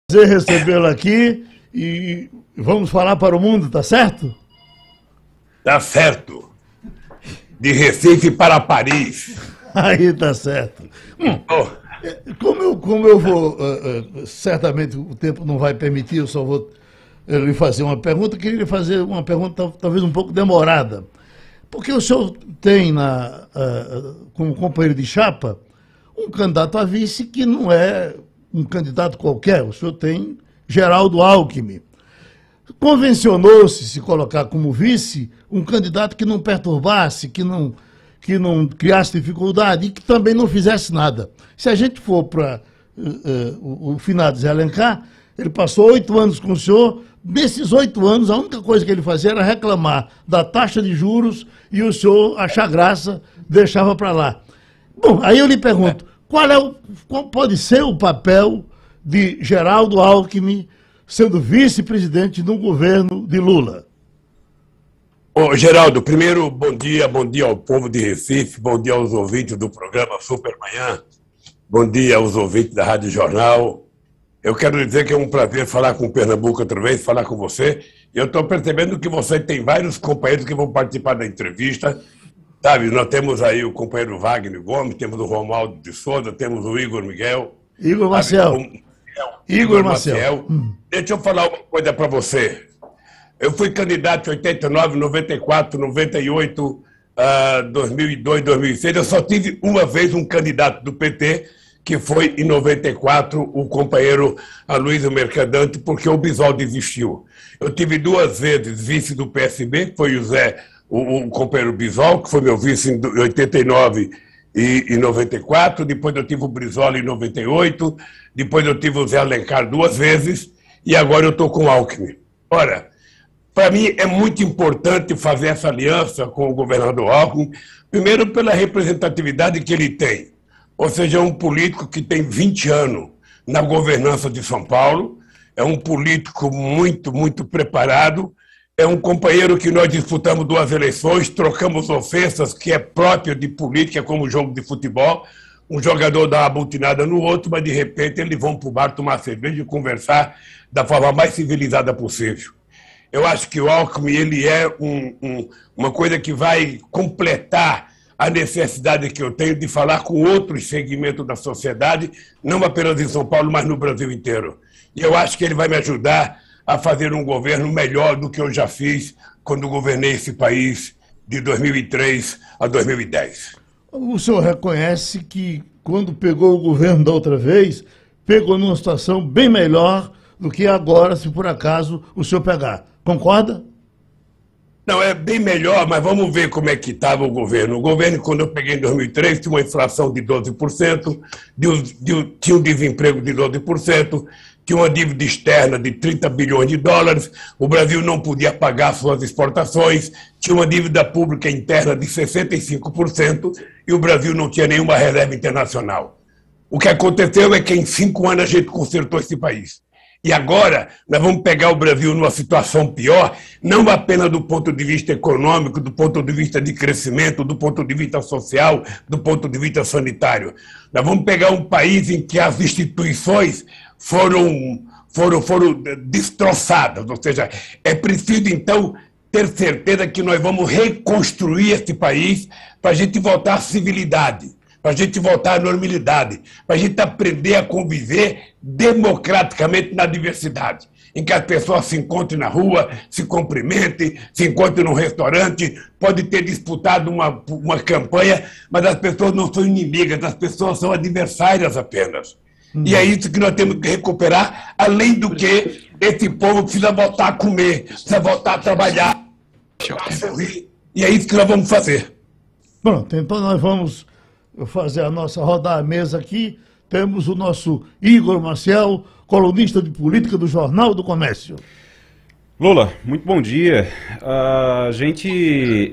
Prazer recebê-lo aqui e vamos falar para o mundo, tá certo? Tá certo. De Recife para Paris. Aí tá certo. Como eu vou, certamente o tempo não vai permitir, eu só vou lhe fazer uma pergunta, queria lhe fazer uma pergunta talvez um pouco demorada. Porque o senhor tem como companheiro de chapa um candidato a vice que não é um candidato qualquer, o senhor tem Geraldo Alckmin. Convencionou-se colocar como vice um candidato que não perturbasse, que não criasse dificuldade e que também não fizesse nada. Se a gente for para o finado Zé Alencar, ele passou 8 anos com o senhor. Nesses 8 anos, a única coisa que ele fazia era reclamar da taxa de juros e o senhor achar graça, deixava para lá. Bom, aí eu lhe pergunto, qual pode ser o papel de Geraldo Alckmin sendo vice-presidente no governo de Lula? Ô, Geraldo, primeiro, bom dia ao povo de Recife, bom dia aos ouvintes do programa Supermanhã, bom dia aos ouvintes da Rádio Jornal. Eu quero dizer que é um prazer falar com o Pernambuco outra vez, falar com você. Eu estou percebendo que você tem vários companheiros que vão participar da entrevista. Sabe, nós temos aí o companheiro Wagner Gomes, temos o Romualdo de Souza, temos o Igor Miguel. Igor Maciel. Igor Maciel. Deixa eu falar uma coisa para você. Eu fui candidato em 89, 94, 98, 2002, 2006. Eu só tive uma vez um candidato do PT, que foi em 94 o companheiro Aloysio Mercadante, porque o Bisol desistiu. Eu tive 2 vezes vice do PSB, que foi o companheiro Bisol, que foi meu vice em 89 e 94, depois eu tive o Brizola em 98, depois eu tive o Zé Alencar 2 vezes, e agora eu estou com o Alckmin. Ora, para mim é muito importante fazer essa aliança com o governador Alckmin, primeiro pela representatividade que ele tem, ou seja, é um político que tem 20 anos na governança de São Paulo, é um político muito, muito preparado, é um companheiro que nós disputamos 2 eleições, trocamos ofensas, que é próprio de política, como jogo de futebol. Um jogador dá uma butinada no outro, mas de repente eles vão para o bar tomar cerveja e conversar da forma mais civilizada possível. Eu acho que o Alckmin ele é uma coisa que vai completar a necessidade que eu tenho de falar com outros segmentos da sociedade, não apenas em São Paulo, mas no Brasil inteiro. E eu acho que ele vai me ajudar a fazer um governo melhor do que eu já fiz quando governei esse país de 2003 a 2010. O senhor reconhece que, quando pegou o governo da outra vez, pegou numa situação bem melhor do que agora, se por acaso o senhor pegar. Concorda? Não, é bem melhor, mas vamos ver como é que estava o governo. O governo, quando eu peguei em 2003, tinha uma inflação de 12%, tinha um desemprego de 12%, tinha uma dívida externa de 30 bilhões de dólares, o Brasil não podia pagar suas exportações, tinha uma dívida pública interna de 65% e o Brasil não tinha nenhuma reserva internacional. O que aconteceu é que em 5 anos a gente consertou esse país. E agora nós vamos pegar o Brasil numa situação pior, não apenas do ponto de vista econômico, do ponto de vista de crescimento, do ponto de vista social, do ponto de vista sanitário. Nós vamos pegar um país em que as instituições foram destroçadas, ou seja, é preciso então ter certeza que nós vamos reconstruir esse país para a gente voltar à civilidade, para a gente voltar à normalidade, para a gente aprender a conviver democraticamente na diversidade, em que as pessoas se encontrem na rua, se cumprimentem, se encontrem num restaurante, pode ter disputado uma campanha, mas as pessoas não são inimigas, as pessoas são adversárias apenas. E é isso que nós temos que recuperar, além do que esse povo precisa voltar a comer, precisa voltar a trabalhar, a sorrir, e é isso que nós vamos fazer. Pronto, então nós vamos fazer a nossa rodar a mesa aqui. Temos o nosso Igor Maciel, colunista de política do Jornal do Comércio. Lula, muito bom dia. A gente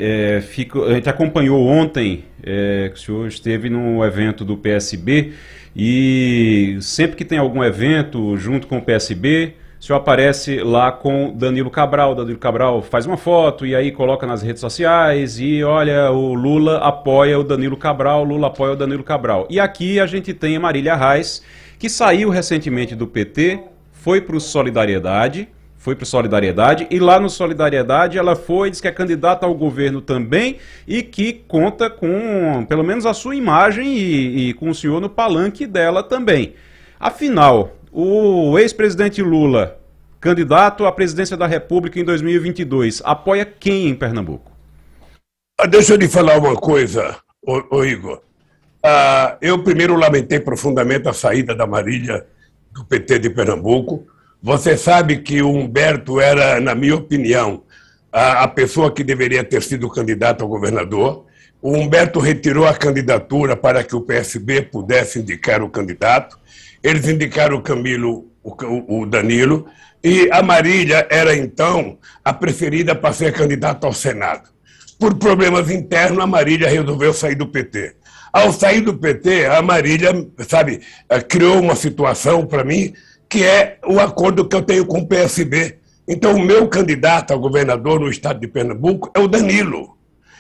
acompanhou ontem que o senhor esteve no evento do PSB e sempre que tem algum evento junto com o PSB, o senhor aparece lá com Danilo Cabral. Danilo Cabral faz uma foto e aí coloca nas redes sociais e olha, o Lula apoia o Danilo Cabral, Lula apoia o Danilo Cabral. E aqui a gente tem a Marília Reis, que saiu recentemente do PT, foi para o Solidariedade, e lá no Solidariedade ela diz que é candidata ao governo também e que conta com, pelo menos, a sua imagem e com o senhor no palanque dela também. Afinal, o ex-presidente Lula, candidato à presidência da República em 2022, apoia quem em Pernambuco? Deixa eu lhe falar uma coisa, Igor. Eu primeiro lamentei profundamente a saída da Marília do PT de Pernambuco. Você sabe que o Humberto era, na minha opinião, a pessoa que deveria ter sido candidato ao governador. O Humberto retirou a candidatura para que o PSB pudesse indicar o candidato. Eles indicaram o Danilo, e a Marília era, então, a preferida para ser candidata ao Senado. Por problemas internos, a Marília resolveu sair do PT. Ao sair do PT, a Marília, criou uma situação para mim, que é o acordo que eu tenho com o PSB. Então, o meu candidato a governador no estado de Pernambuco é o Danilo.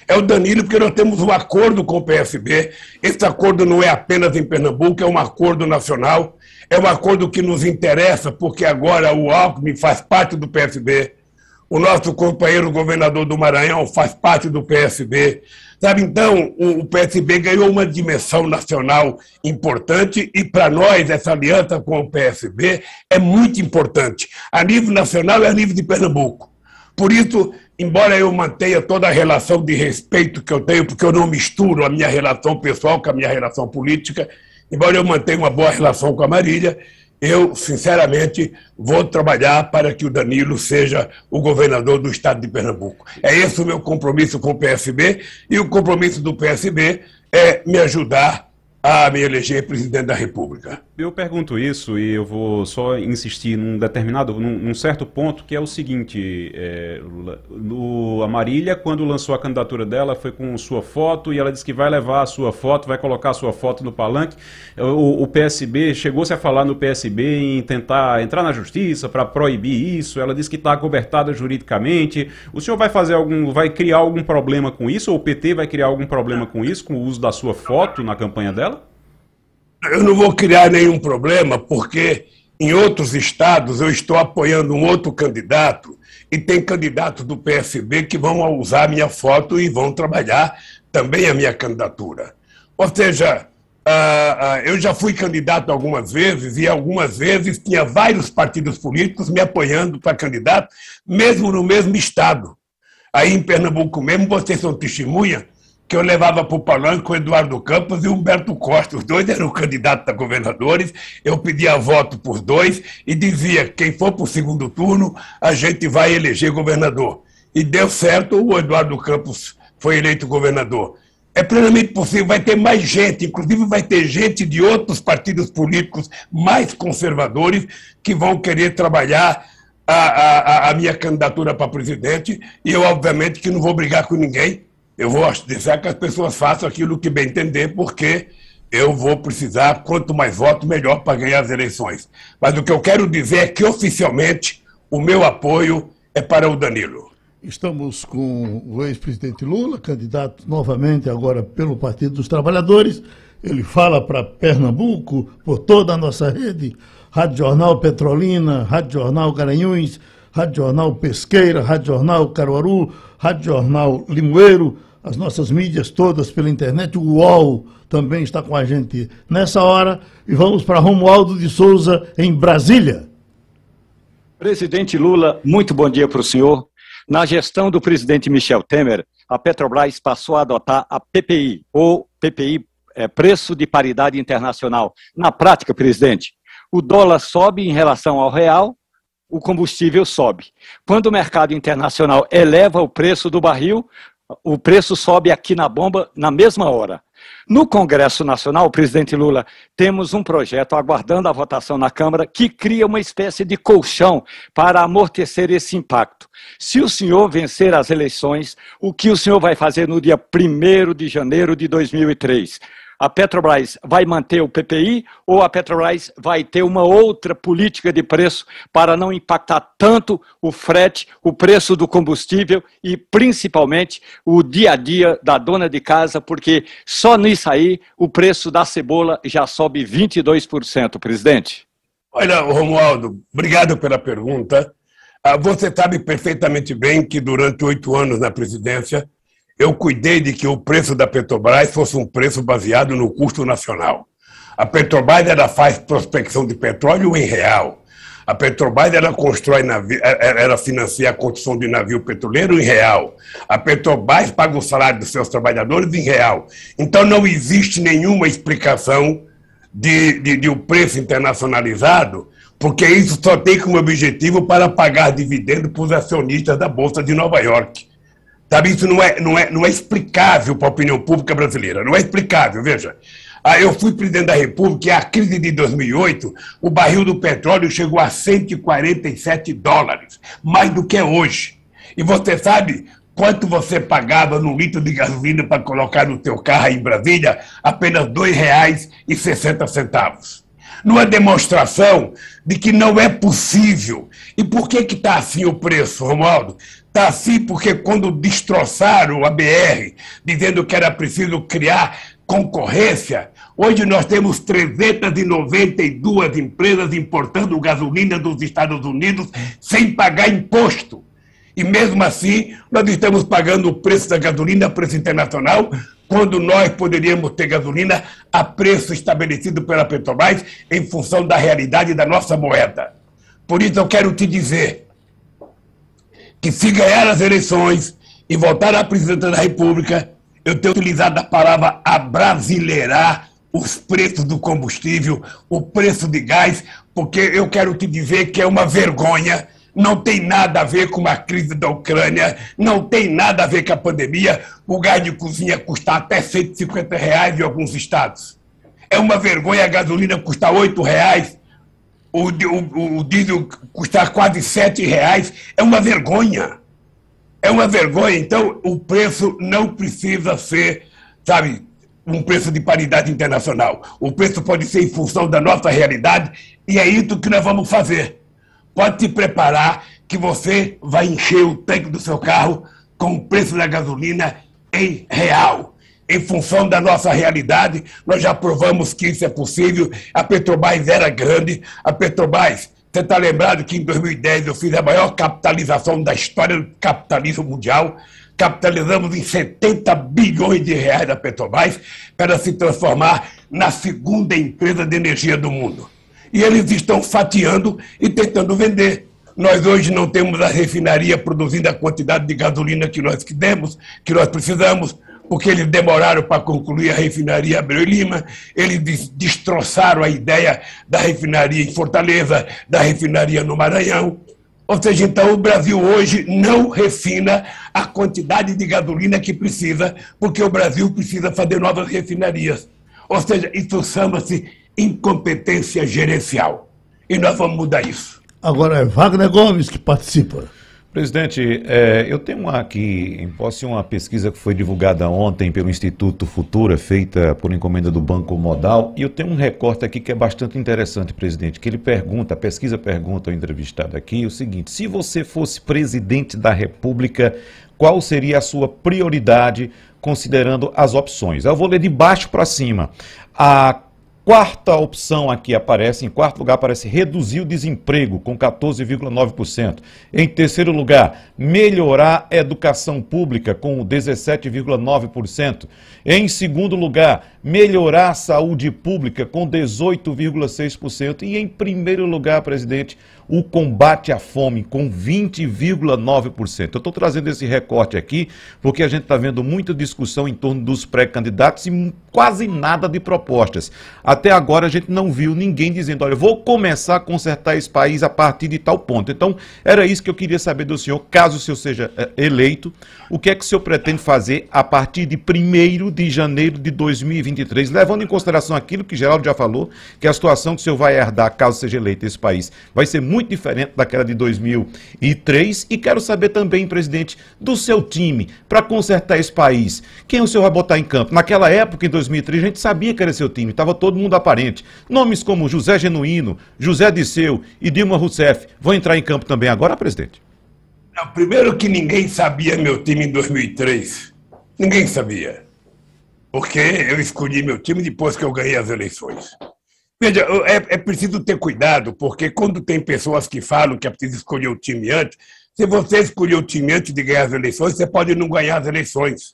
É o Danilo porque nós temos um acordo com o PSB. Esse acordo não é apenas em Pernambuco, é um acordo nacional. É um acordo que nos interessa, porque agora o Alckmin faz parte do PSB. O nosso companheiro governador do Maranhão faz parte do PSB. Então, o PSB ganhou uma dimensão nacional importante e, para nós, essa aliança com o PSB é muito importante. A nível nacional e a nível de Pernambuco. Por isso, embora eu mantenha toda a relação de respeito que eu tenho, porque eu não misturo a minha relação pessoal com a minha relação política, embora eu mantenha uma boa relação com a Marília, eu, sinceramente, vou trabalhar para que o Danilo seja o governador do estado de Pernambuco. É esse o meu compromisso com o PSB, e o compromisso do PSB é me ajudar a me eleger presidente da República. Eu pergunto isso e eu vou só insistir num certo ponto, que é o seguinte, a Marília, quando lançou a candidatura dela, foi com sua foto e ela disse que vai levar a sua foto, vai colocar a sua foto no palanque. O PSB, chegou-se a falar no PSB em tentar entrar na justiça para proibir isso, ela disse que está acobertada juridicamente. O senhor vai criar algum problema com isso, ou o PT vai criar algum problema com isso, com o uso da sua foto na campanha dela? Eu não vou criar nenhum problema, porque em outros estados eu estou apoiando um outro candidato e tem candidatos do PSB que vão usar a minha foto e vão trabalhar também a minha candidatura. Ou seja, eu já fui candidato algumas vezes e algumas vezes tinha vários partidos políticos me apoiando para candidato, mesmo no mesmo estado. Aí em Pernambuco mesmo, vocês são testemunha, que eu levava para o palanque o Eduardo Campos e o Humberto Costa. Os dois eram candidatos a governadores, eu pedia voto por dois e dizia, quem for para o segundo turno, a gente vai eleger governador. E deu certo, o Eduardo Campos foi eleito governador. É plenamente possível, vai ter mais gente, inclusive vai ter gente de outros partidos políticos mais conservadores que vão querer trabalhar a minha candidatura para presidente, e eu, obviamente, que não vou brigar com ninguém. Eu vou deixar que as pessoas façam aquilo que bem entender, porque eu vou precisar, quanto mais votos, melhor para ganhar as eleições. Mas o que eu quero dizer é que, oficialmente, o meu apoio é para o Danilo. Estamos com o ex-presidente Lula, candidato novamente agora pelo Partido dos Trabalhadores. Ele fala para Pernambuco, por toda a nossa rede, Rádio Jornal Petrolina, Rádio Jornal Garanhuns, Rádio Jornal Pesqueira, Rádio Jornal Caruaru, Rádio Jornal Limoeiro, as nossas mídias todas pela internet, o UOL também está com a gente nessa hora. E vamos para Romualdo de Souza, em Brasília. Presidente Lula, muito bom dia para o senhor. Na gestão do presidente Michel Temer, a Petrobras passou a adotar a PPI, ou PPI, Preço de Paridade Internacional. Na prática, presidente, o dólar sobe em relação ao real, o combustível sobe. Quando o mercado internacional eleva o preço do barril, o preço sobe aqui na bomba na mesma hora. No Congresso Nacional, presidente Lula, temos um projeto aguardando a votação na Câmara que cria uma espécie de colchão para amortecer esse impacto. Se o senhor vencer as eleições, o que o senhor vai fazer no dia 1º de janeiro de 2003? A Petrobras vai manter o PPI ou a Petrobras vai ter uma outra política de preço para não impactar tanto o frete, o preço do combustível e, principalmente, o dia a dia da dona de casa, porque só nisso aí o preço da cebola já sobe 22%, presidente. Olha, Romualdo, obrigado pela pergunta. Você sabe perfeitamente bem que durante 8 anos na presidência, eu cuidei de que o preço da Petrobras fosse um preço baseado no custo nacional. A Petrobras ela faz prospecção de petróleo em real. A Petrobras ela constrói navio, ela financia a construção de navio petroleiro em real. A Petrobras paga o salário dos seus trabalhadores em real. Então não existe nenhuma explicação de um preço internacionalizado, porque isso só tem como objetivo para pagar dividendos para os acionistas da Bolsa de Nova York. Sabe, isso não é explicável para a opinião pública brasileira. Não é explicável, veja. Eu fui presidente da República e a crise de 2008, o barril do petróleo chegou a $147, mais do que é hoje. E você sabe quanto você pagava no litro de gasolina para colocar no seu carro aí em Brasília? Apenas R$ 2,60. Numa demonstração de que não é possível. E por que está assim o preço, Romualdo? Está assim porque quando destroçaram a BR, dizendo que era preciso criar concorrência, hoje nós temos 392 empresas importando gasolina dos Estados Unidos sem pagar imposto. E mesmo assim, nós estamos pagando o preço da gasolina a preço internacional, quando nós poderíamos ter gasolina a preço estabelecido pela Petrobras em função da realidade da nossa moeda. Por isso eu quero te dizer que se ganhar as eleições e voltar à presidência da República, eu tenho utilizado a palavra abrasileirar os preços do combustível, o preço de gás, porque eu quero te dizer que é uma vergonha. Não tem nada a ver com a crise da Ucrânia, não tem nada a ver com a pandemia. O gás de cozinha custa até R$150 em alguns estados. É uma vergonha a gasolina custar R$8, o diesel custar quase R$7. É uma vergonha. É uma vergonha. Então, o preço não precisa ser, sabe, um preço de paridade internacional. O preço pode ser em função da nossa realidade e é isso que nós vamos fazer. Pode se preparar que você vai encher o tanque do seu carro com o preço da gasolina em real. Em função da nossa realidade, nós já provamos que isso é possível. A Petrobras era grande. A Petrobras, você está lembrado que em 2010 eu fiz a maior capitalização da história do capitalismo mundial. Capitalizamos em R$70 bilhões da Petrobras para se transformar na segunda empresa de energia do mundo. E eles estão fatiando e tentando vender. Nós hoje não temos a refinaria produzindo a quantidade de gasolina que nós queremos, que nós precisamos, porque eles demoraram para concluir a refinaria Abreu e Lima, eles destroçaram a ideia da refinaria em Fortaleza, da refinaria no Maranhão. Ou seja, então o Brasil hoje não refina a quantidade de gasolina que precisa, porque o Brasil precisa fazer novas refinarias. Ou seja, isso chama-se incompetência gerencial. E nós vamos mudar isso. Agora é Wagner Gomes que participa. Presidente, eu tenho aqui em posse uma pesquisa que foi divulgada ontem pelo Instituto Futura, feita por encomenda do Banco Modal, e eu tenho um recorte aqui que é bastante interessante, presidente, que ele pergunta, a pesquisa pergunta ao entrevistado aqui o seguinte: se você fosse presidente da República, qual seria a sua prioridade, considerando as opções? Eu vou ler de baixo para cima. A quarta opção aqui aparece, em quarto lugar aparece reduzir o desemprego com 14,9%. Em terceiro lugar, melhorar a educação pública com 17,9%. Em segundo lugar, melhorar a saúde pública com 18,6%. E em primeiro lugar, presidente, o combate à fome com 20,9%. Eu estou trazendo esse recorte aqui porque a gente está vendo muita discussão em torno dos pré-candidatos e quase nada de propostas. Até agora a gente não viu ninguém dizendo: olha, eu vou começar a consertar esse país a partir de tal ponto. Então, era isso que eu queria saber do senhor, caso o senhor seja eleito, o que é que o senhor pretende fazer a partir de 1º de janeiro de 2023, levando em consideração aquilo que Geraldo já falou, que a situação que o senhor vai herdar, caso seja eleito esse país, vai ser muito diferente daquela de 2003. E quero saber também, presidente, do seu time para consertar esse país. Quem o senhor vai botar em campo? Naquela época, em 2003, a gente sabia que era seu time, estava todo mundo aparente. Nomes como José Genuíno, José Disseu e Dilma Rousseff vão entrar em campo também agora, presidente? Não, primeiro que ninguém sabia meu time em 2003. Ninguém sabia. Porque eu escolhi meu time depois que eu ganhei as eleições. Veja, é preciso ter cuidado, porque quando tem pessoas que falam que é preciso escolher o time antes, se você escolher o time antes de ganhar as eleições, você pode não ganhar as eleições,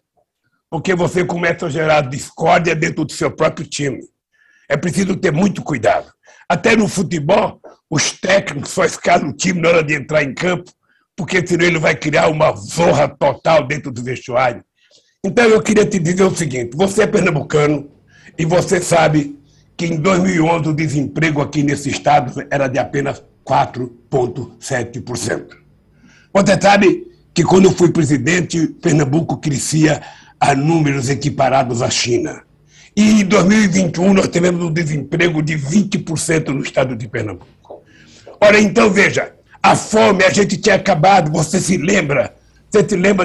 porque você começa a gerar discórdia dentro do seu próprio time. É preciso ter muito cuidado. Até no futebol, os técnicos só escalam o time na hora de entrar em campo, porque senão ele vai criar uma zorra total dentro do vestiário. Então eu queria te dizer o seguinte, você é pernambucano e você sabe que em 2011 o desemprego aqui nesse estado era de apenas 4,7%. Você sabe que quando eu fui presidente, Pernambuco crescia a números equiparados à China. E em 2021 nós tivemos um desemprego de 20% no estado de Pernambuco. Ora, então veja, a fome a gente tinha acabado, você se lembra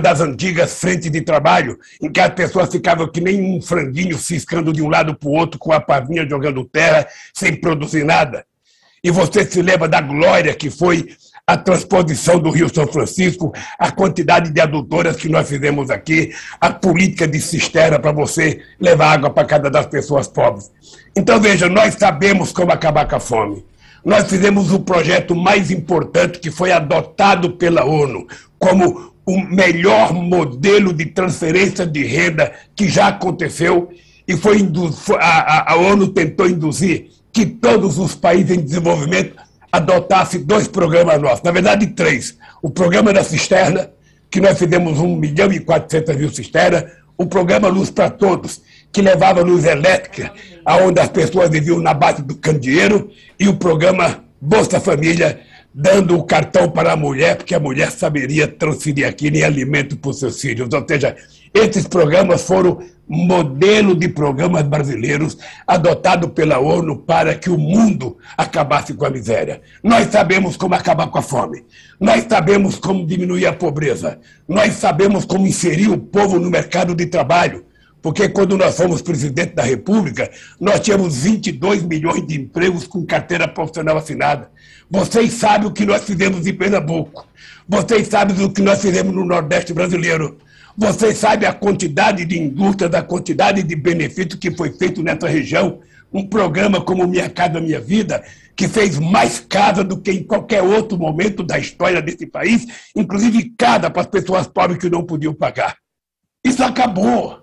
das antigas frentes de trabalho, em que as pessoas ficavam que nem um franguinho ciscando de um lado para o outro, com a pavinha jogando terra, sem produzir nada? E você se lembra da glória que foi a transposição do Rio São Francisco, a quantidade de adutoras que nós fizemos aqui, a política de cisterna para você levar água para casa das pessoas pobres. Então, veja, nós sabemos como acabar com a fome. Nós fizemos o projeto mais importante que foi adotado pela ONU como o melhor modelo de transferência de renda que já aconteceu, e a ONU tentou induzir que todos os países em desenvolvimento adotassem 2 programas nossos, na verdade 3. O programa da cisterna, que nós fizemos 1.400.000 cisternas, o programa Luz para Todos, que levava luz elétrica, aonde as pessoas viviam na base do candeeiro, e o programa Bolsa Família, dando o cartão para a mulher, porque a mulher saberia transferir aquilo em alimento para os seus filhos. Ou seja, esses programas foram modelo de programas brasileiros adotados pela ONU para que o mundo acabasse com a miséria. Nós sabemos como acabar com a fome. Nós sabemos como diminuir a pobreza. Nós sabemos como inserir o povo no mercado de trabalho. Porque quando nós fomos presidente da República, nós tínhamos 22 milhões de empregos com carteira profissional assinada. Vocês sabem o que nós fizemos em Pernambuco. Vocês sabem o que nós fizemos no Nordeste brasileiro. Vocês sabem a quantidade de indústrias, a quantidade de benefícios que foi feito nessa região. Um programa como Minha Casa Minha Vida, que fez mais casa do que em qualquer outro momento da história desse país, inclusive casa para as pessoas pobres que não podiam pagar. Isso acabou.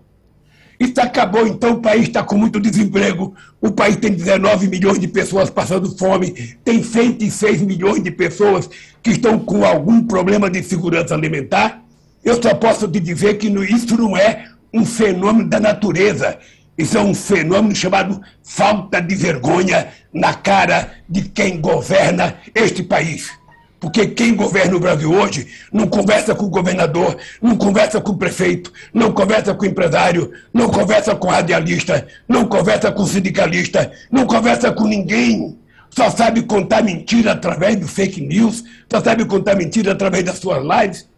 Isso acabou, então o país está com muito desemprego, o país tem 19 milhões de pessoas passando fome, tem 106 milhões de pessoas que estão com algum problema de segurança alimentar. Eu só posso te dizer que isso não é um fenômeno da natureza, isso é um fenômeno chamado falta de vergonha na cara de quem governa este país. Porque quem governa o Brasil hoje não conversa com o governador, não conversa com o prefeito, não conversa com o empresário, não conversa com o radialista, não conversa com o sindicalista, não conversa com ninguém. Só sabe contar mentira através do fake news, só sabe contar mentira através das suas lives.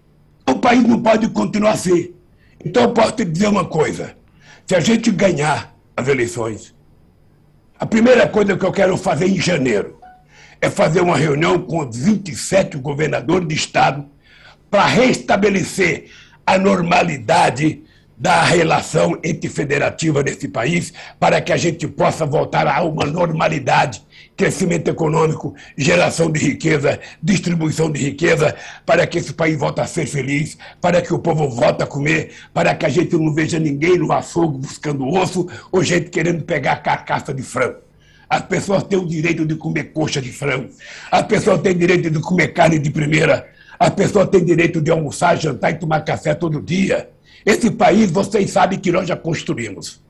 O país não pode continuar assim. Então eu posso te dizer uma coisa. Se a gente ganhar as eleições, a primeira coisa que eu quero fazer em janeiro é fazer uma reunião com os 27 governadores de estado para restabelecer a normalidade da relação entre federativa nesse país, para que a gente possa voltar a uma normalidade, crescimento econômico, geração de riqueza, distribuição de riqueza, para que esse país volte a ser feliz, para que o povo volte a comer, para que a gente não veja ninguém no açougue buscando osso ou gente querendo pegar carcaça de frango. As pessoas têm o direito de comer coxa de frango. As pessoas têm o direito de comer carne de primeira. As pessoas têm direito de almoçar, jantar e tomar café todo dia. Esse país, vocês sabem que nós já construímos.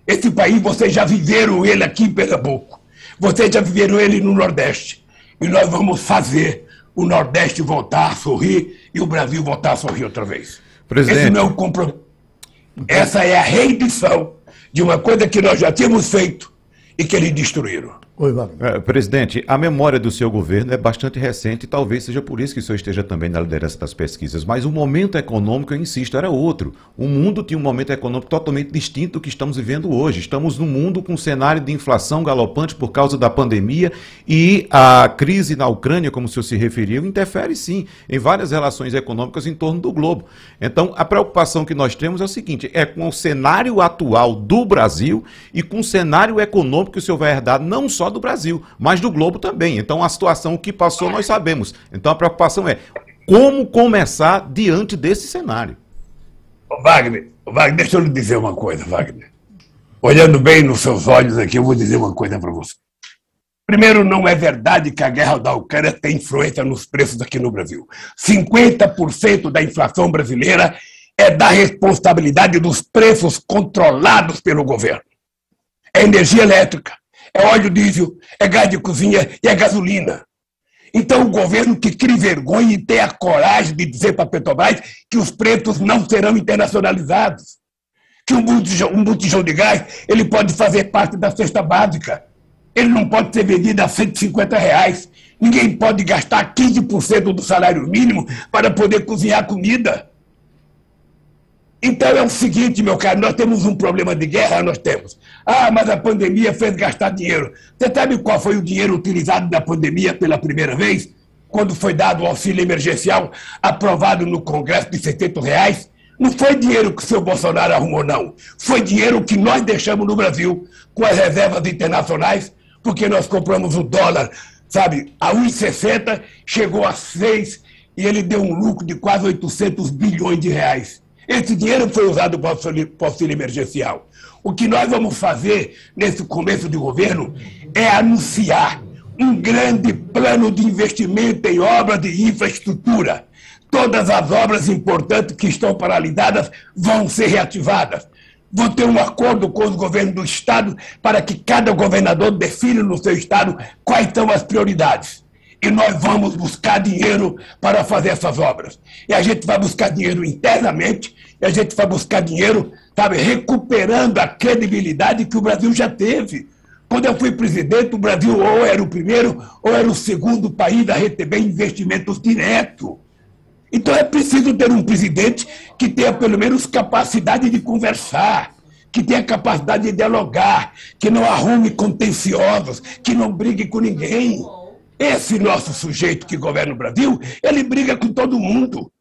Esse país, vocês já viveram ele aqui em Pernambuco. Vocês já viveram ele no Nordeste. E nós vamos fazer o Nordeste voltar a sorrir e o Brasil voltar a sorrir outra vez. Presidente. Esse não é o compromisso. Essa é a reedição de uma coisa que nós já tínhamos feito e que eles destruíram. Oi, Wagner. Presidente, a memória do seu governo é bastante recente e talvez seja por isso que o senhor esteja também na liderança das pesquisas, mas o momento econômico, eu insisto, era outro. O mundo tinha um momento econômico totalmente distinto do que estamos vivendo hoje. Estamos num mundo com um cenário de inflação galopante por causa da pandemia e a crise na Ucrânia, como o senhor se referiu, interfere sim em várias relações econômicas em torno do globo. Então, a preocupação que nós temos é o seguinte, é com o cenário atual do Brasil e com o cenário econômico que o senhor vai herdar não só só do Brasil, mas do globo também. Então a situação que passou nós sabemos. Então a preocupação é como começar diante desse cenário. Wagner, deixa eu lhe dizer uma coisa, Wagner. Olhando bem nos seus olhos aqui, eu vou dizer uma coisa para você. Primeiro, não é verdade que a guerra da Ucrânia tem influência nos preços aqui no Brasil. 50% da inflação brasileira é da responsabilidade dos preços controlados pelo governo. É energia elétrica, é óleo diesel, é gás de cozinha e é gasolina. Então, o governo que crie vergonha e tenha a coragem de dizer para a Petrobras que os preços não serão internacionalizados. Que um botijão de gás ele pode fazer parte da cesta básica. Ele não pode ser vendido a R$150. Ninguém pode gastar 15% do salário mínimo para poder cozinhar comida. Então é o seguinte, meu caro, nós temos um problema de guerra, nós temos. Ah, mas a pandemia fez gastar dinheiro. Você sabe qual foi o dinheiro utilizado na pandemia pela primeira vez? Quando foi dado o auxílio emergencial aprovado no Congresso de R$600? Não foi dinheiro que o seu Bolsonaro arrumou, não. Foi dinheiro que nós deixamos no Brasil com as reservas internacionais, porque nós compramos o dólar, sabe, a 1,60, chegou a 6 e ele deu um lucro de quase 800 bilhões de reais. Esse dinheiro foi usado para o auxílio emergencial. O que nós vamos fazer nesse começo de governo é anunciar um grande plano de investimento em obras de infraestrutura. Todas as obras importantes que estão paralisadas vão ser reativadas. Vão ter um acordo com os governos do Estado para que cada governador defina no seu Estado quais são as prioridades. E nós vamos buscar dinheiro para fazer essas obras. E a gente vai buscar dinheiro internamente, e a gente vai buscar dinheiro, sabe, recuperando a credibilidade que o Brasil já teve. Quando eu fui presidente, o Brasil ou era o primeiro ou era o segundo país a receber investimentos diretos. Então é preciso ter um presidente que tenha pelo menos capacidade de conversar, que tenha capacidade de dialogar, que não arrume contenciosos, que não brigue com ninguém. Esse nosso sujeito que governa o Brasil, ele briga com todo mundo.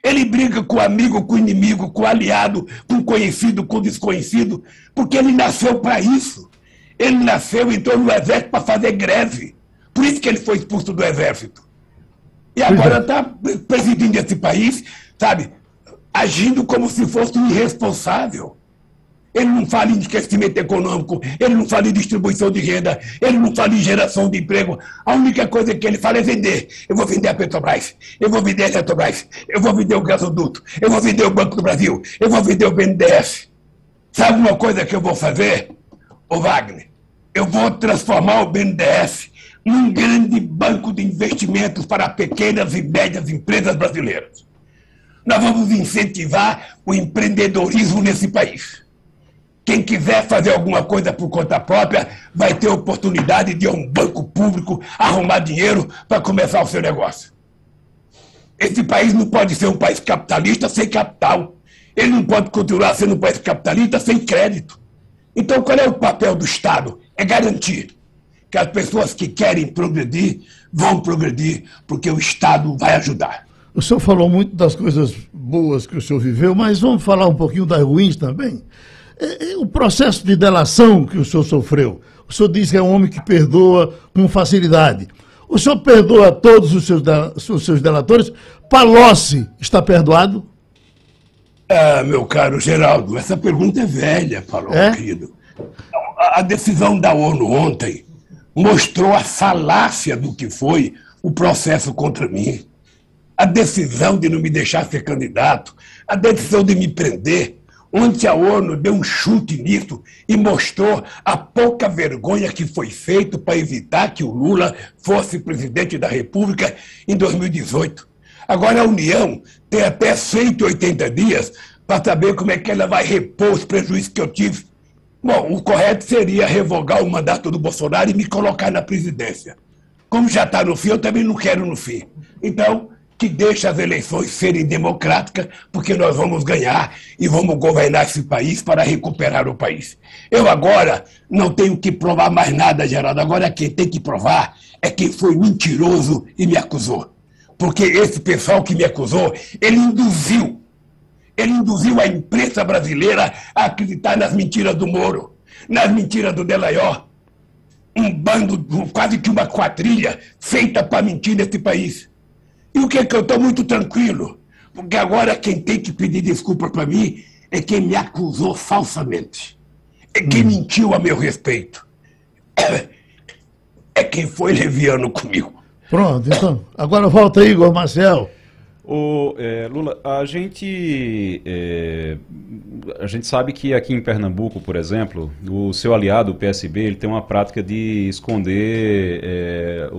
Ele briga com o amigo, com o inimigo, com o aliado, com o conhecido, com o desconhecido, porque ele nasceu para isso. Ele nasceu, entrou no exército para fazer greve. Por isso que ele foi expulso do exército. E agora está presidindo esse país, sabe, agindo como se fosse um irresponsável. Ele não fala em crescimento econômico, ele não fala em distribuição de renda, ele não fala em geração de emprego. A única coisa que ele fala é vender. Eu vou vender a Petrobras, eu vou vender a Eletrobras, eu vou vender o gasoduto, eu vou vender o Banco do Brasil, eu vou vender o BNDES. Sabe uma coisa que eu vou fazer, ô Wagner? Eu vou transformar o BNDES num grande banco de investimentos para pequenas e médias empresas brasileiras. Nós vamos incentivar o empreendedorismo nesse país. Quem quiser fazer alguma coisa por conta própria vai ter oportunidade de ir a um banco público arrumar dinheiro para começar o seu negócio. Esse país não pode ser um país capitalista sem capital. Ele não pode continuar sendo um país capitalista sem crédito. Então, qual é o papel do Estado? É garantir que as pessoas que querem progredir vão progredir, porque o Estado vai ajudar. O senhor falou muito das coisas boas que o senhor viveu, mas vamos falar um pouquinho das ruins também. O processo de delação que o senhor sofreu, o senhor diz que é um homem que perdoa com facilidade. O senhor perdoa todos os seus delatores? Palocci está perdoado? Ah, meu caro Geraldo, essa pergunta é velha, querido. A decisão da ONU ontem mostrou a falácia do que foi o processo contra mim. A decisão de não me deixar ser candidato, a decisão de me prender. Ontem a ONU deu um chute nisso e mostrou a pouca vergonha que foi feito para evitar que o Lula fosse presidente da República em 2018. Agora a União tem até 180 dias para saber como é que ela vai repor os prejuízos que eu tive. Bom, o correto seria revogar o mandato do Bolsonaro e me colocar na presidência. Como já está no fim, eu também não quero no fim. Então, que deixe as eleições serem democráticas, porque nós vamos ganhar e vamos governar esse país para recuperar o país. Eu agora não tenho que provar mais nada, Geraldo. Agora quem tem que provar é quem foi mentiroso e me acusou. Porque esse pessoal que me acusou, ele induziu a imprensa brasileira a acreditar nas mentiras do Moro, nas mentiras do Dallagnol. um bando, quase que uma quadrilha feita para mentir nesse país. E o que é que eu estou muito tranquilo? Porque agora quem tem que pedir desculpa para mim é quem me acusou falsamente. É quem mentiu a meu respeito. É quem foi leviano comigo. Pronto, então. Agora volta aí, Igor Marcel. Lula, a gente sabe que aqui em Pernambuco, por exemplo, o seu aliado, o PSB, ele tem uma prática de esconder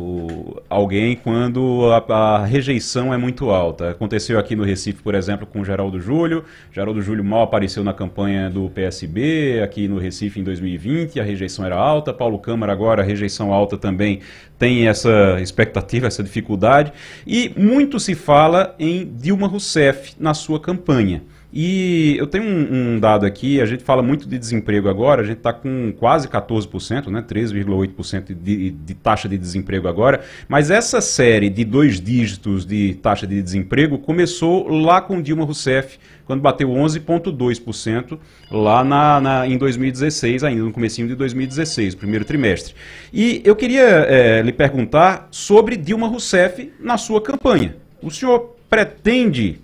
alguém quando a rejeição é muito alta. Aconteceu aqui no Recife, por exemplo, com o Geraldo Júlio. Geraldo Júlio mal apareceu na campanha do PSB, aqui no Recife em 2020, a rejeição era alta. Paulo Câmara agora, a rejeição alta também tem essa expectativa, essa dificuldade. E muito se fala em Dilma Rousseff na sua campanha. E eu tenho um dado aqui, a gente fala muito de desemprego agora, a gente está com quase 14%, né, 13,8% de taxa de desemprego agora, mas essa série de 2 dígitos de taxa de desemprego começou lá com Dilma Rousseff, quando bateu 11,2% lá em 2016, ainda no comecinho de 2016, primeiro trimestre. E eu queria lhe perguntar sobre Dilma Rousseff na sua campanha. O senhor pretende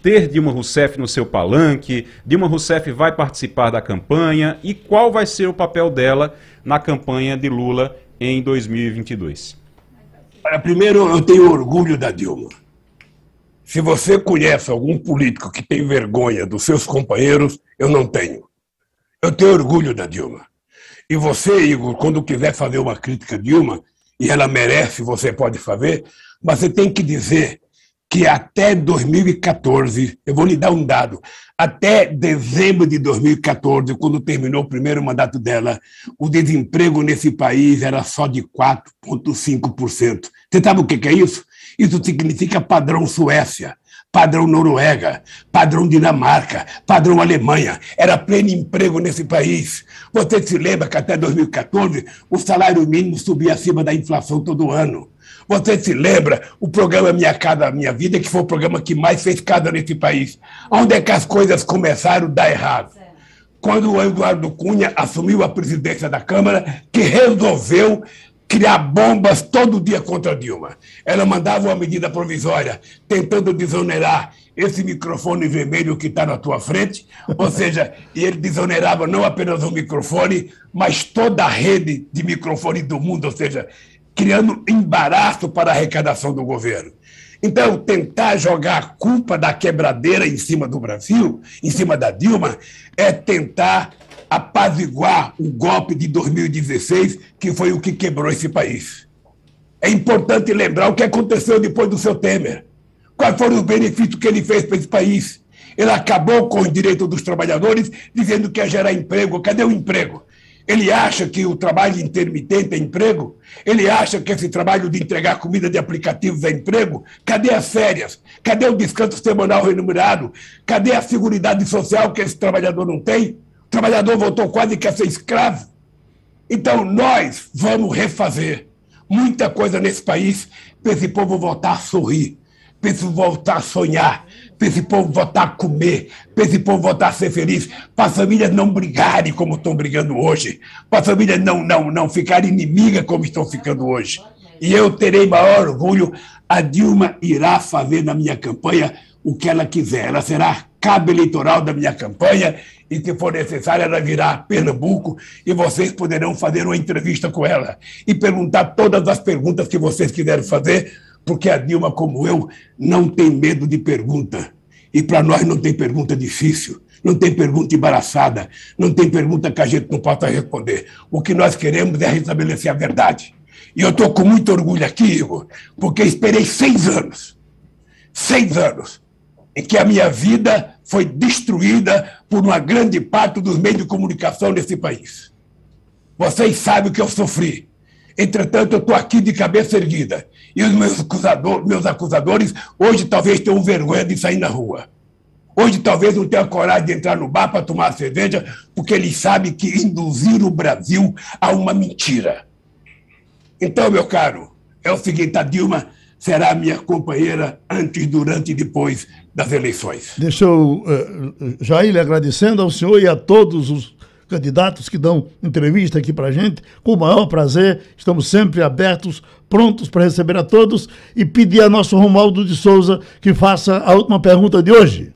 ter Dilma Rousseff no seu palanque? Dilma Rousseff vai participar da campanha? E qual vai ser o papel dela na campanha de Lula em 2022? Primeiro, eu tenho orgulho da Dilma. Se você conhece algum político que tem vergonha dos seus companheiros, eu não tenho. Eu tenho orgulho da Dilma. E você, Igor, quando quiser fazer uma crítica a Dilma, e ela merece, você pode fazer, mas você tem que dizer que até 2014, eu vou lhe dar um dado, até dezembro de 2014, quando terminou o primeiro mandato dela, o desemprego nesse país era só de 4,5%. Você sabe o que é isso? Isso significa padrão Suécia, padrão Noruega, padrão Dinamarca, padrão Alemanha. Era pleno emprego nesse país. Você se lembra que até 2014 o salário mínimo subia acima da inflação todo ano. Você se lembra o programa Minha Casa Minha Vida, que foi o programa que mais fez casa nesse país. Onde é que as coisas começaram a dar errado? Quando o Eduardo Cunha assumiu a presidência da Câmara, que resolveu criar bombas todo dia contra a Dilma. Ela mandava uma medida provisória tentando desonerar esse microfone vermelho que está na tua frente, ou seja, e ele desonerava não apenas o microfone, mas toda a rede de microfone do mundo, ou seja, criando embaraço para a arrecadação do governo. Então, tentar jogar a culpa da quebradeira em cima do Brasil, em cima da Dilma, é tentar apaziguar o golpe de 2016, que foi o que quebrou esse país. É importante lembrar o que aconteceu depois do seu Temer. Quais foram os benefícios que ele fez para esse país? Ele acabou com os direitos dos trabalhadores, dizendo que ia gerar emprego. Cadê o emprego? Ele acha que o trabalho intermitente é emprego? Ele acha que esse trabalho de entregar comida de aplicativos é emprego? Cadê as férias? Cadê o descanso semanal remunerado? Cadê a seguridade social que esse trabalhador não tem? O trabalhador voltou quase que a ser escravo. Então, nós vamos refazer muita coisa nesse país para esse povo voltar a sorrir, para esse povo voltar a sonhar, para esse povo voltar a comer, para esse povo voltar a ser feliz, para as famílias não brigarem como estão brigando hoje, para as famílias não ficarem inimigas como estão ficando hoje. E eu terei maior orgulho, a Dilma irá fazer na minha campanha o que ela quiser. Ela será cabo eleitoral da minha campanha e, se for necessário, ela virá a Pernambuco e vocês poderão fazer uma entrevista com ela e perguntar todas as perguntas que vocês quiserem fazer, porque a Dilma, como eu, não tem medo de pergunta. E para nós não tem pergunta difícil, não tem pergunta embaraçada, não tem pergunta que a gente não possa responder. O que nós queremos é restabelecer a verdade. E eu estou com muito orgulho aqui, Igor, porque esperei 6 anos, em que a minha vida foi destruída por uma grande parte dos meios de comunicação nesse país. Vocês sabem o que eu sofri. Entretanto, eu estou aqui de cabeça erguida. E os meus acusadores hoje talvez tenham vergonha de sair na rua. Hoje talvez não tenham coragem de entrar no bar para tomar cerveja, porque eles sabem que induziram o Brasil a uma mentira. Então, meu caro, é o seguinte, a Dilma será a minha companheira antes, durante e depois das eleições. Deixa eu já ir lhe agradecendo ao senhor e a todos os candidatos que dão entrevista aqui para a gente, com o maior prazer, estamos sempre abertos, prontos para receber a todos e pedir a nosso Romualdo de Souza que faça a última pergunta de hoje.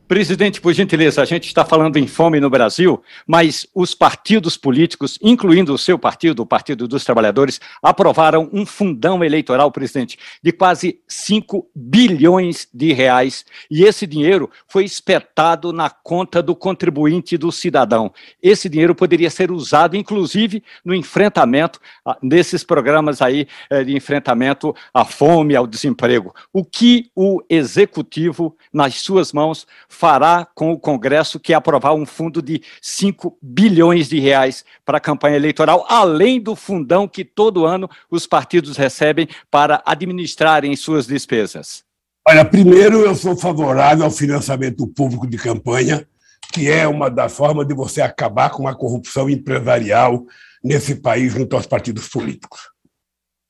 Presidente, por gentileza, a gente está falando em fome no Brasil, mas os partidos políticos, incluindo o seu partido, o Partido dos Trabalhadores, aprovaram um fundão eleitoral, presidente, de quase 5 bilhões de reais. E esse dinheiro foi espetado na conta do contribuinte do cidadão. Esse dinheiro poderia ser usado, inclusive, no enfrentamento desses programas aí de enfrentamento à fome, ao desemprego. O que o Executivo, nas suas mãos, fará com o Congresso, que é aprovar um fundo de 5 bilhões de reais para a campanha eleitoral, além do fundão que todo ano os partidos recebem para administrarem suas despesas? Olha, primeiro eu sou favorável ao financiamento público de campanha, que é uma das formas de você acabar com a corrupção empresarial nesse país junto aos partidos políticos.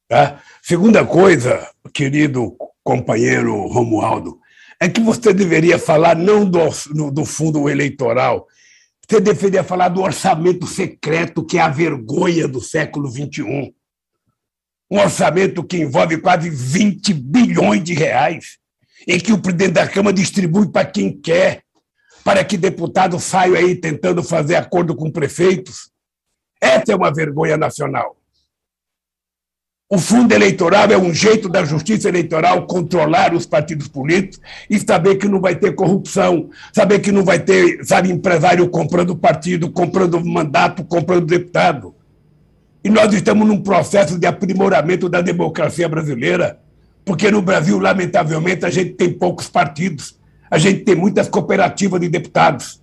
Tá? Segunda coisa, querido companheiro Romualdo, é que você deveria falar não do fundo eleitoral, você deveria falar do orçamento secreto, que é a vergonha do século XXI. Um orçamento que envolve quase 20 bilhões de reais, em que o presidente da Câmara distribui para quem quer, para que deputados saiam aí tentando fazer acordo com prefeitos. Essa é uma vergonha nacional. O fundo eleitoral é um jeito da justiça eleitoral controlar os partidos políticos e saber que não vai ter corrupção, saber que não vai ter, empresário comprando partido, comprando mandato, comprando deputado. E nós estamos num processo de aprimoramento da democracia brasileira, porque no Brasil, lamentavelmente, a gente tem poucos partidos, a gente tem muitas cooperativas de deputados,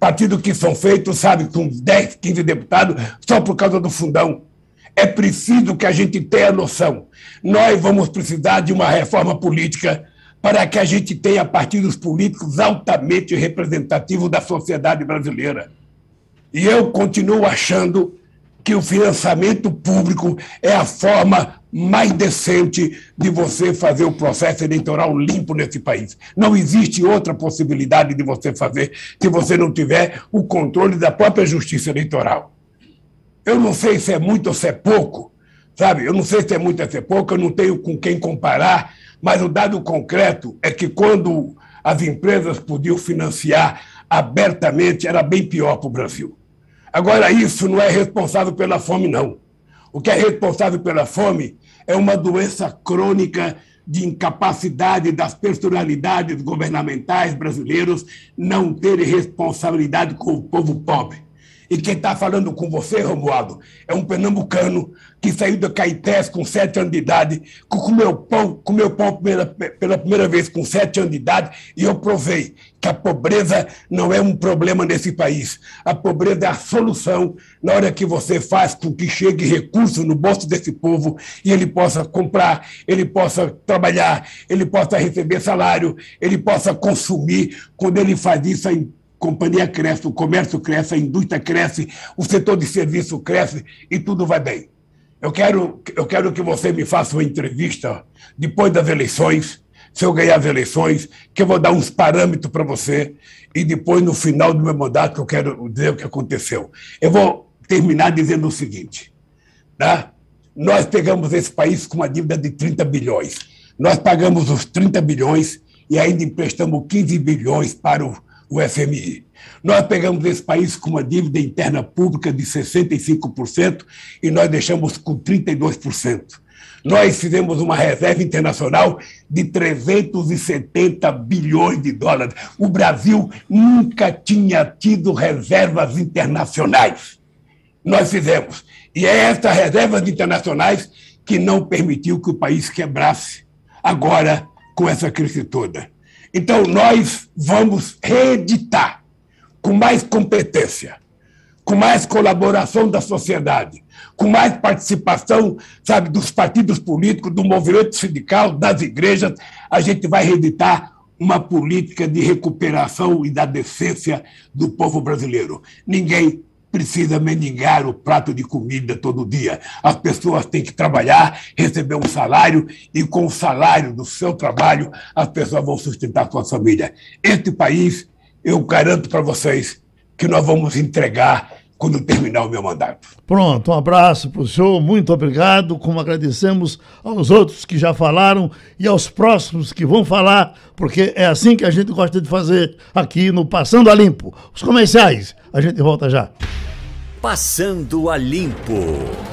partidos que são feitos, com 10, 15 deputados, só por causa do fundão. É preciso que a gente tenha noção. Nós vamos precisar de uma reforma política para que a gente tenha partidos políticos altamente representativos da sociedade brasileira. E eu continuo achando que o financiamento público é a forma mais decente de você fazer o processo eleitoral limpo nesse país. Não existe outra possibilidade de você fazer se você não tiver o controle da própria justiça eleitoral. Eu não sei se é muito ou se é pouco, Eu não sei se é muito ou se é pouco, eu não tenho com quem comparar, mas o dado concreto é que quando as empresas podiam financiar abertamente, era bem pior para o Brasil. Agora, isso não é responsável pela fome, não. O que é responsável pela fome é uma doença crônica de incapacidade das personalidades governamentais brasileiros não terem responsabilidade com o povo pobre. E quem está falando com você, Romualdo, é um pernambucano que saiu da Caetés com 7 anos de idade, comeu pão pela primeira vez com 7 anos de idade, e eu provei que a pobreza não é um problema nesse país. A pobreza é a solução na hora que você faz com que chegue recurso no bolso desse povo e ele possa comprar, ele possa trabalhar, ele possa receber salário, ele possa consumir. Quando ele faz isso, a companhia cresce, o comércio cresce, a indústria cresce, o setor de serviço cresce e tudo vai bem. Eu quero que você me faça uma entrevista depois das eleições, se eu ganhar as eleições, que eu vou dar uns parâmetros para você e depois, no final do meu mandato, eu quero dizer o que aconteceu. Eu vou terminar dizendo o seguinte, tá? Nós pegamos esse país com uma dívida de 30 bilhões. Nós pagamos os 30 bilhões e ainda emprestamos 15 bilhões para o FMI. Nós pegamos esse país com uma dívida interna pública de 65% e nós deixamos com 32%. Nós fizemos uma reserva internacional de 370 bilhões de dólares. O Brasil nunca tinha tido reservas internacionais. Nós fizemos. E é essas reservas internacionais que não permitiu que o país quebrasse agora com essa crise toda. Então, nós vamos reeditar com mais competência, com mais colaboração da sociedade, com mais participação, dos partidos políticos, do movimento sindical, das igrejas, a gente vai reeditar uma política de recuperação e da decência do povo brasileiro. Ninguém precisa mendigar o prato de comida todo dia. As pessoas têm que trabalhar, receber um salário e com o salário do seu trabalho as pessoas vão sustentar a sua família. Este país, eu garanto para vocês, que nós vamos entregar quando terminar o meu mandato. Pronto, um abraço para o senhor, muito obrigado, como agradecemos aos outros que já falaram e aos próximos que vão falar, porque é assim que a gente gosta de fazer aqui no Passando a Limpo. Os comerciais, a gente volta já. Passando a Limpo.